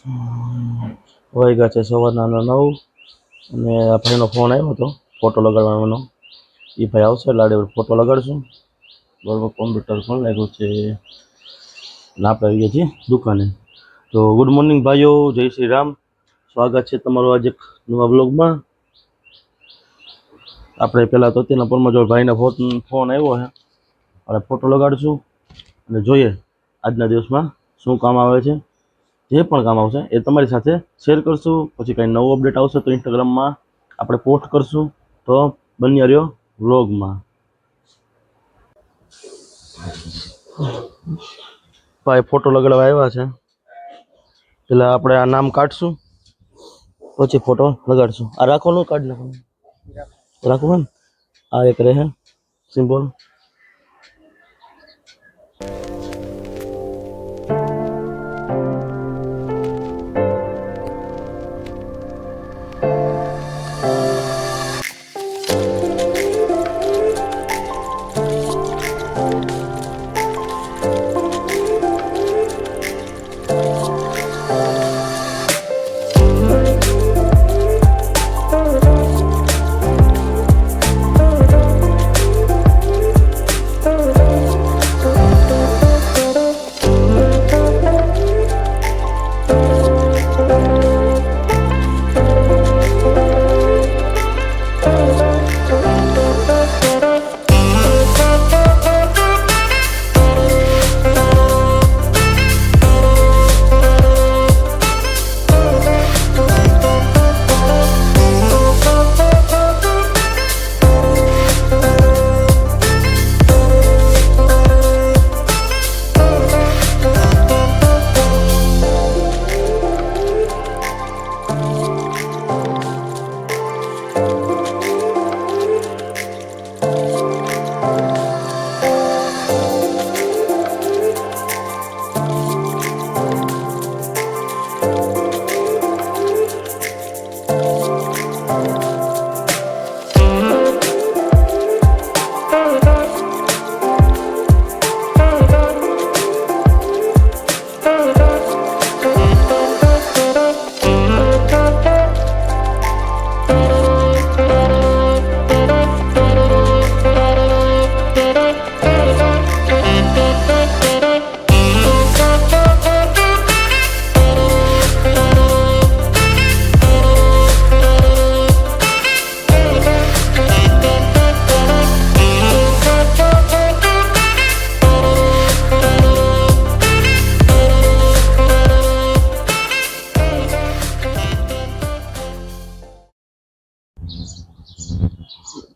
વાગ્યા છે સવારના 9 અને આ ભાઈનો ફોન આવ્યો હતો ફોટો લગાડવાનો. એ ભાઈ આવશે એટલે આડે ફોટો લગાડશું બરાબર. કોમ્પ્યુટર પણ લાગ્યું છે ને આપણે આવી ગયા છીએ દુકાને. તો ગુડ મોર્નિંગ ભાઈઓ, જય શ્રી રામ. સ્વાગત છે તમારું આજે એક નવા બ્લોગમાં. આપણે પહેલાં તો અત્યારના પરમાં જો ભાઈને ફોન આવ્યો છે અને ફોટો લગાડીશું અને જોઈએ આજના દિવસમાં શું કામ આવે છે. જે પણ કામ આવશે એ તમારી સાથે શેર કરશું. પછી કંઈ નવું અપડેટ આવશે તો ઇન્સ્ટાગ્રામમાં આપણે પોસ્ટ કરશું. તો બન્યા રહ્યો વ્લોગમાં. ભાઈ ફોટો લગાડવા આવ્યા છે. પેલા આપણે આ નામ કાઢશું પછી ફોટો લગાડશું. આ રાખવાનું કાઢ નાખવાનું રાખવું ને આ એક રહે સિમ્બોલ.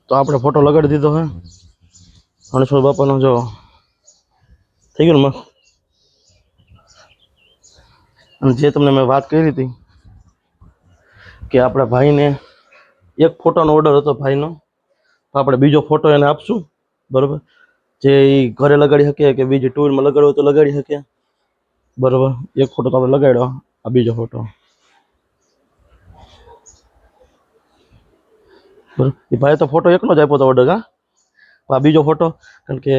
તો આપણે ફોટો લગાડી દીધો હે ગણેશ્વર બાપાનો. જો થઈ ગયું ને. અને જે તમને મેં વાત કરી હતી કે આપણા ભાઈને એક ફોટોનો ઓર્ડર હતો ભાઈનો, તો આપણે બીજો ફોટો એને આપશું બરાબર. જે ઘરે લગાડી શકીએ કે બીજી ટુ વ્હીલમાં લગાડવો તો લગાડી શકીએ બરાબર. એક ફોટો તો આપણે લગાડ્યો, આ બીજો ફોટો બરાબર. એ ભાઈ તો ફોટો એકનો જ આપ્યો હતો ઓર્ડર. આ બીજો ફોટો, કારણ કે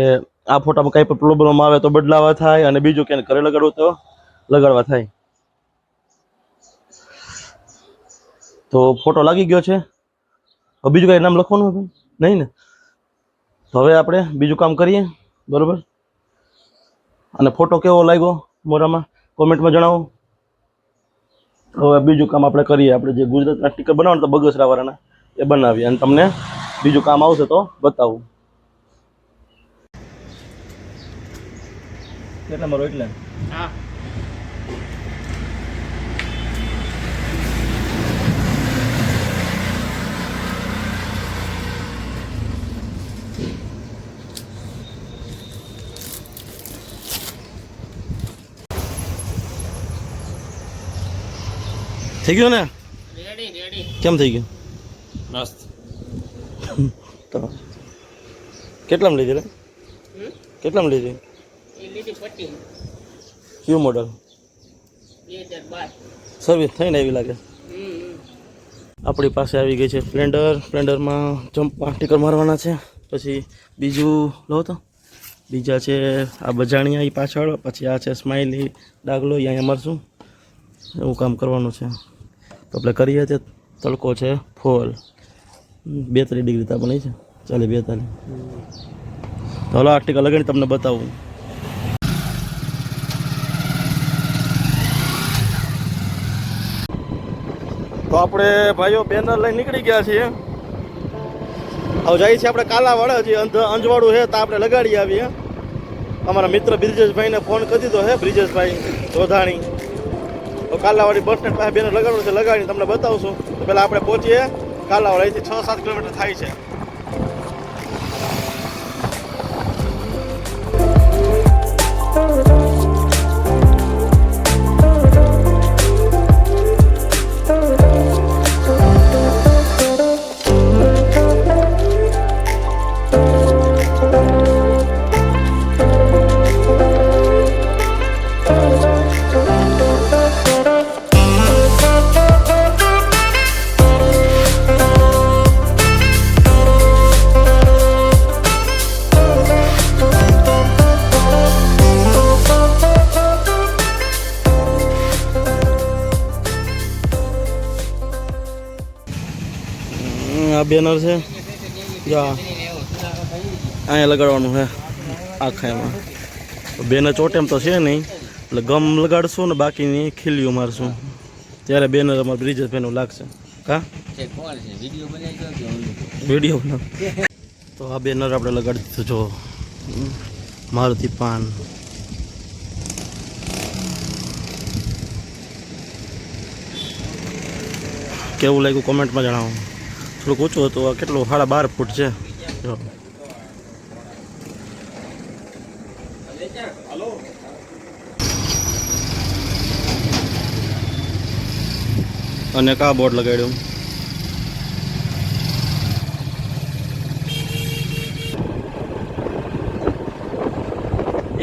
આ ફોટામાં કાંઈ પણ પ્રોબ્લેમ આવે તો બદલાવા થાય અને બીજું ક્યાંય ઘરે લગાડવું તો લગાડવા થાય. તો ફોટો લાગી ગયો છે. હવે બીજું કાંઈ નામ લખવાનું હતું નહીં ને. તો હવે આપણે બીજું કામ કરીએ બરાબર. અને ફોટો કેવો લાગ્યો મોરામાં કોમેન્ટમાં જણાવો. હવે બીજું કામ આપણે કરીએ. આપણે જે ગુજરાતના સ્ટીકર બનાવવાના તો બગસરાવાળાના એ બનાવીએ અને તમને બીજું કામ આવશે તો બતાવું. કેટલા મારો એટલે હા થઈ ગયું ને. રેડી કેમ થઈ ગયું? મસ્ત. તો કેટલામાં લીધી રે? કેટલામાં લીધી? કયું મોડલ? 2012 સર્વિસ થઈને આવી લાગે. આપણી પાસે આવી ગઈ છે સ્પ્લેન્ડર. સ્પ્લેન્ડરમાં જમ્પમાં સ્ટીકર મારવાના છે. પછી બીજું લો તો બીજા છે આ બજાણિયા એ પાછળ. પછી આ છે સ્માઇલી ડાગલો, અહીંયા મારશું. એવું કામ કરવાનું છે. તો આપણે કરીએ છીએ. તડકો છે ફોલ 42 ડિગ્રી તાપમાન છે, 42. તો હાલો આ ટીકા લગાડી તમને બતાવું. તો આપણે ભાઈઓ બેનર લઈને નીકળી ગયા છીએ. હવે જાય છે આપણે કાલાવાડા, જે અંજવાડું છે તો આપણે લગાડી આવીએ. અમારા મિત્ર બ્રિજેશભાઈને ફોન કરી દીધો છે, બ્રિજેશભાઈ જોધાણી. તો કાલાવાડી બસ સ્ટેન્ડ પાસે બેનર લગાડવું છે, લગાડીને તમને બતાવશું. તો પહેલાં આપણે પહોંચીએ કાલાવાડા, અહીંથી 6-7 કિલોમીટર થાય છે. આ બેનર છે, અહીંયા લગાડવાનું છે આખા એમાં. બેનર ચોટેમ તો છે નહીં, એટલે ગમ લગાડશું ને બાકીની ખીલીઓ મારશું, ત્યારે બેનર અમારે બ્રિજેશભાઈનું લાગશે. કા વિડીયો બનાવ. તો આ બેનર આપણે લગાડી દીધું. જો મારુતિ પાન. કેવું લાગ્યું કોમેન્ટમાં જણાવો. થોડુંક ઊંચું હતું, આ કેટલું 12.5 ફૂટ છે. જો અને કા બોર્ડ લગાડ્યું.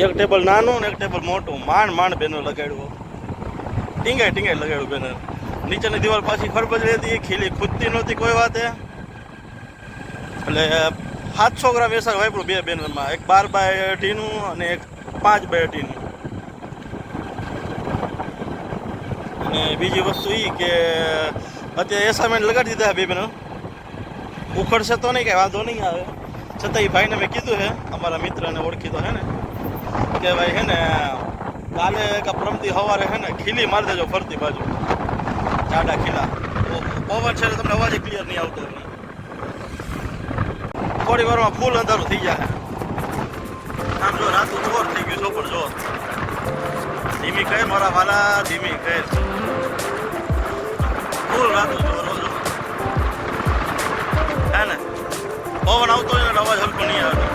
એક ટેબલ નાનું ને એક ટેબલ મોટું, માંડ બેનર લગાડ્યું. ટીંગાઈ લગાડ્યું બેનર. નીચેની દિવાલ પાછી ખરબજડી હતી, ખીલી ખૂદતી નહોતી કોઈ વાતે. એટલે 700 ગ્રામ એસર વાપર્યું બે બેનરમાં, એક 12/18 નું અને એક 5/18 નું. અને બીજી વસ્તુ એ કે અત્યારે એસાઇનમેન્ટ લગાડી દીધા બે બેનર. ઉખડશે તો નહીં, કાંઈ વાંધો નહીં આવે. છતાં એ ભાઈને મેં કીધું છે, અમારા મિત્રને ઓળખીતો છે ને, કે ભાઈ છે ને કાલે કે પરમથી સવારે છે ને ખીલી મારી દેજો ફરતી બાજુ, જાડા ખીલા. પવન છે તમને અવાજ ક્લિયર નહીં આવતો. થોડી વારમાં ફૂલ અંધારું થઈ જાય. આમ જો રાતું ચોર થઈ ગયું છો, પણ જો ધીમી કહે મારા વાલા, ધીમી કહે. ફૂલ રાતું ચોર હે ને, પવન આવતો હોય ને અવાજ હલકો નહીં આવે.